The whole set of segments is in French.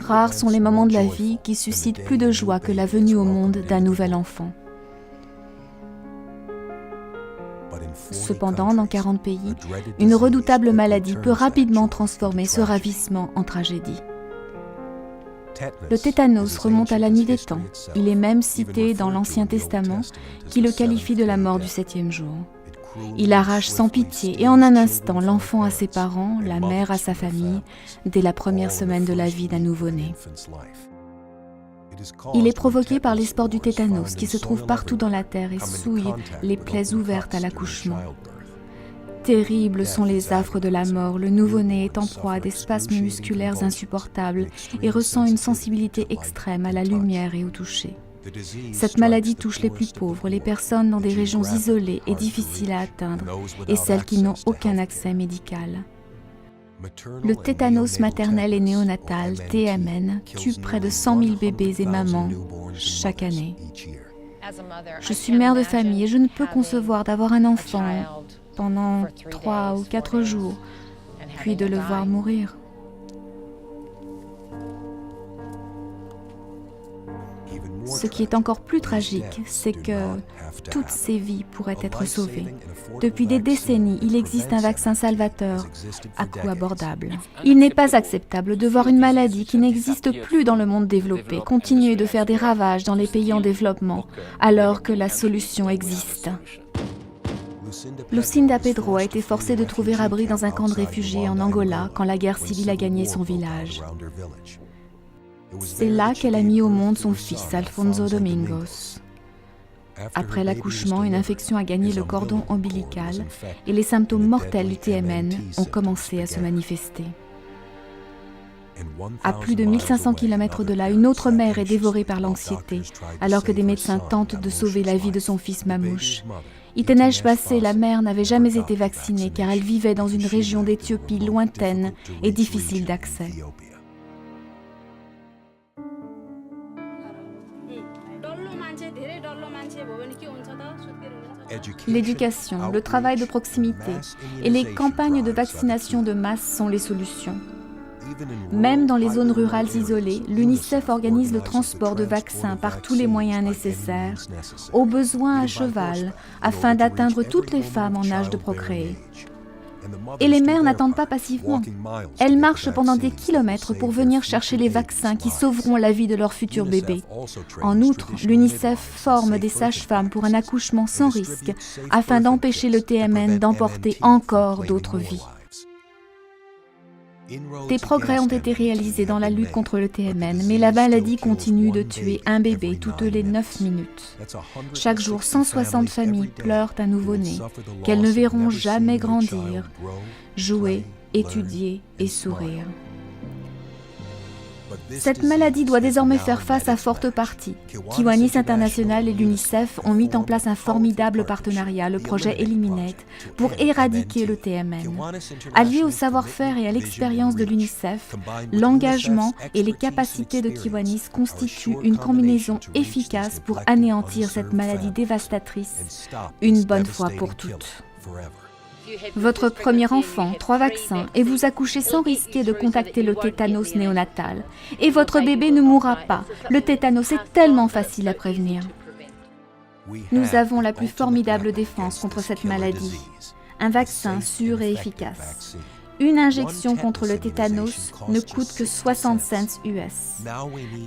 Rares sont les moments de la vie qui suscitent plus de joie que la venue au monde d'un nouvel enfant. Cependant, dans 40 pays, une redoutable maladie peut rapidement transformer ce ravissement en tragédie. Le tétanos remonte à la nuit des temps. Il est même cité dans l'Ancien Testament, qui le qualifie de la mort du 7e jour. Il arrache sans pitié et en un instant l'enfant à ses parents, la mère à sa famille, dès la première semaine de la vie d'un nouveau-né. Il est provoqué par les spores du tétanos qui se trouvent partout dans la terre et souillent les plaies ouvertes à l'accouchement. Terribles sont les affres de la mort, le nouveau-né est en proie à des spasmes musculaires insupportables et ressent une sensibilité extrême à la lumière et au toucher. Cette maladie touche les plus pauvres, les personnes dans des régions isolées et difficiles à atteindre, et celles qui n'ont aucun accès médical. Le tétanos maternel et néonatal, TMN, tue près de 100 000 bébés et mamans chaque année. Je suis mère de famille et je ne peux concevoir d'avoir un enfant pendant 3 ou 4 jours, puis de le voir mourir. Ce qui est encore plus tragique, c'est que toutes ces vies pourraient être sauvées. Depuis des décennies, il existe un vaccin salvateur à coût abordable. Il n'est pas acceptable de voir une maladie qui n'existe plus dans le monde développé continuer de faire des ravages dans les pays en développement, alors que la solution existe. Lucinda Pedro a été forcée de trouver abri dans un camp de réfugiés en Angola quand la guerre civile a gagné son village. C'est là qu'elle a mis au monde son fils, Alfonso Domingos. Après l'accouchement, une infection a gagné le cordon ombilical et les symptômes mortels du TMN ont commencé à se manifester. À plus de 1500 km de là, une autre mère est dévorée par l'anxiété, alors que des médecins tentent de sauver la vie de son fils Mamouche. Itenej Bassé, la mère, n'avait jamais été vaccinée car elle vivait dans une région d'Éthiopie lointaine et difficile d'accès. L'éducation, le travail de proximité et les campagnes de vaccination de masse sont les solutions. Même dans les zones rurales isolées, l'UNICEF organise le transport de vaccins par tous les moyens nécessaires, au besoin à cheval, afin d'atteindre toutes les femmes en âge de procréer. Et les mères n'attendent pas passivement. Elles marchent pendant des kilomètres pour venir chercher les vaccins qui sauveront la vie de leur futur bébé. En outre, l'UNICEF forme des sages-femmes pour un accouchement sans risque, afin d'empêcher le TMN d'emporter encore d'autres vies. Des progrès ont été réalisés dans la lutte contre le TMN, mais la maladie continue de tuer un bébé toutes les 9 minutes. Chaque jour, 160 familles pleurent un nouveau-né, qu'elles ne verront jamais grandir, jouer, étudier et sourire. Cette maladie doit désormais faire face à forte partie. Kiwanis International et l'UNICEF ont mis en place un formidable partenariat, le projet Eliminate, pour éradiquer le TMN. Allié au savoir-faire et à l'expérience de l'UNICEF, l'engagement et les capacités de Kiwanis constituent une combinaison efficace pour anéantir cette maladie dévastatrice, une bonne fois pour toutes. Votre premier enfant, 3 vaccins, et vous accouchez sans risquer de contacter le tétanos néonatal. Et votre bébé ne mourra pas. Le tétanos est tellement facile à prévenir. Nous avons la plus formidable défense contre cette maladie. Un vaccin sûr et efficace. Une injection contre le tétanos ne coûte que 60 cents US.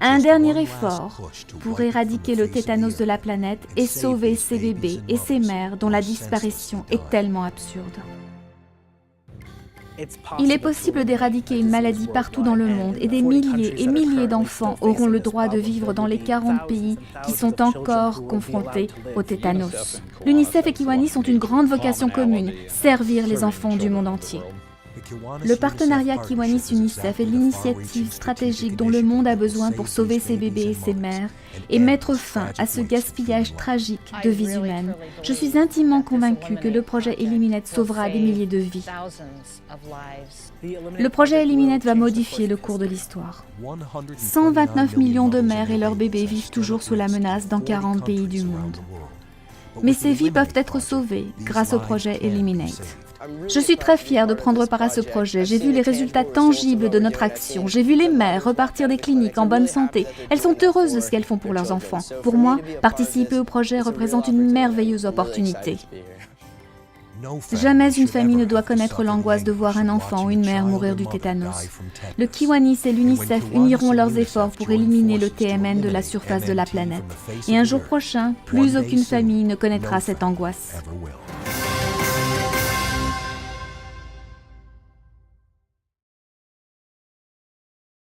Un dernier effort pour éradiquer le tétanos de la planète et sauver ces bébés et ces mères dont la disparition est tellement absurde. Il est possible d'éradiquer une maladie partout dans le monde et des milliers et milliers d'enfants auront le droit de vivre dans les 40 pays qui sont encore confrontés au tétanos. L'UNICEF et Kiwanis ont une grande vocation commune, servir les enfants du monde entier. Le partenariat Kiwanis-UNICEF est l'initiative stratégique dont le monde a besoin pour sauver ses bébés et ses mères et mettre fin à ce gaspillage tragique de vies humaines. Je suis intimement convaincue que le projet Eliminate sauvera des milliers de vies. Le projet Eliminate va modifier le cours de l'histoire. 129 millions de mères et leurs bébés vivent toujours sous la menace dans 40 pays du monde. Mais ces vies peuvent être sauvées grâce au projet Eliminate. Je suis très fière de prendre part à ce projet. J'ai vu les résultats tangibles de notre action. J'ai vu les mères repartir des cliniques en bonne santé. Elles sont heureuses de ce qu'elles font pour leurs enfants. Pour moi, participer au projet représente une merveilleuse opportunité. Jamais une famille ne doit connaître l'angoisse de voir un enfant ou une mère mourir du tétanos. Le Kiwanis et l'UNICEF uniront leurs efforts pour éliminer le TMN de la surface de la planète. Et un jour prochain, plus aucune famille ne connaîtra cette angoisse.